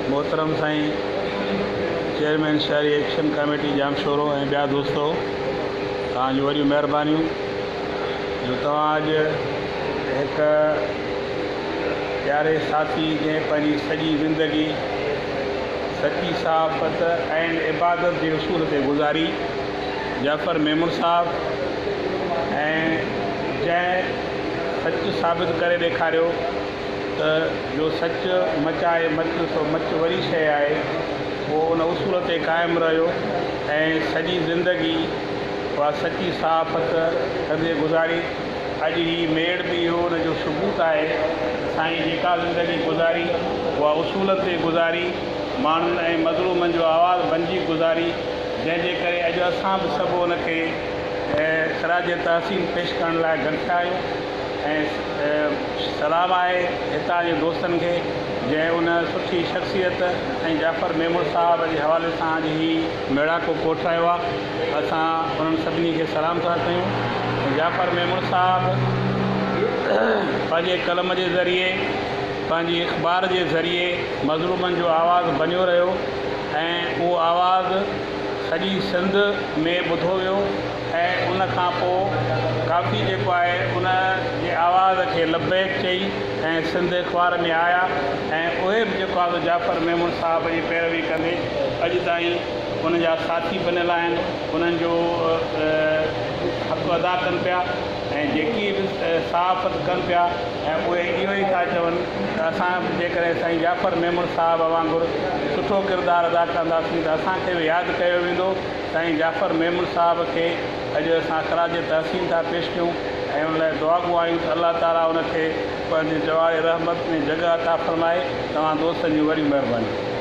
मोहतरम साईं चेयरमैन शहरी एक्शन कमेटी जाम शोरो ऐं ॿिया दोस्तो तव्हांजी वॾियूं महिरबानियूं जो तव्हां अॼु हिकु प्यारे साथी जंहिं पंहिंजी सॼी ज़िंदगी सची सहाफ़त ऐं इबादत जे उसूल ते गुज़ारी जाफ़र मेमून साहब ऐं जंहिं सच साबित करे ॾेखारियो त जो सच मचाए मच सो मच वरी शइ आहे उहो उन उसूल ते क़ाइमु रहियो ऐं सॼी ज़िंदगी उहा सची सहाफ़त कंदे गुज़ारी। अॼु ही मेड़ बि इहो उनजो सबूत आहे साईं जेका ज़िंदगी गुज़ारी उहा उसूल ते गुज़ारी, माण्हुनि ऐं मज़लूमनि जो आवाज़ु बणिजी गुज़ारी, जंहिंजे करे अॼु असां बि सभु उनखे ख़राज तहसीन पेश करण लाइ गॾु थिया आहियूं। ऐं सलाम आहे हितां जे दोस्तनि खे जंहिं उन सुठी शख़्सियत ऐं जाफ़र मेमून साहब जे हवाले सां अॼु ही मेड़ाको कोठायो आहे। असां उन्हनि सभिनी खे सलाम था कयूं। जाफ़र मेमून साहब पंहिंजे कलम जे ज़रिए पंहिंजी अख़बार जे ज़रिए मज़लूमनि जो आवाज़ु बणियो रहियो ऐं उहो आवाज़ु सॼी सिंध में ॿुधो वियो ऐं उन खां पोइ काफ़ी जेको आहे उन जे आवाज़ खे लबैक चई ऐं सिंध अख़बार में आया ऐं उहे बि जेको आहे जाफ़र मेमून साहब जी पैरवी कंदे अॼु ताईं उन जा साथी बणियल आहिनि, उन्हनि जो हक़ अदा कनि पिया ऐं जेकी बि सहाफ़त कनि पिया ऐं उहे इहो ई था चवनि त असां जेकॾहिं साईं जाफ़र मेमून साहब वांगुरु सुठो किरदारु अदा कंदासीं त असांखे बि यादि कयो वेंदो। साईं जाफ़र मेमून साहब खे अॼु असां ख़राज तहसीन था पेश कयूं ऐं उन लाइ दुआ आहियूं त अलाह ताला उनखे पंहिंजे जवारे रहमत में जॻह अता फ़रमाए। तव्हां दोस्तनि जी वॾी महिरबानी।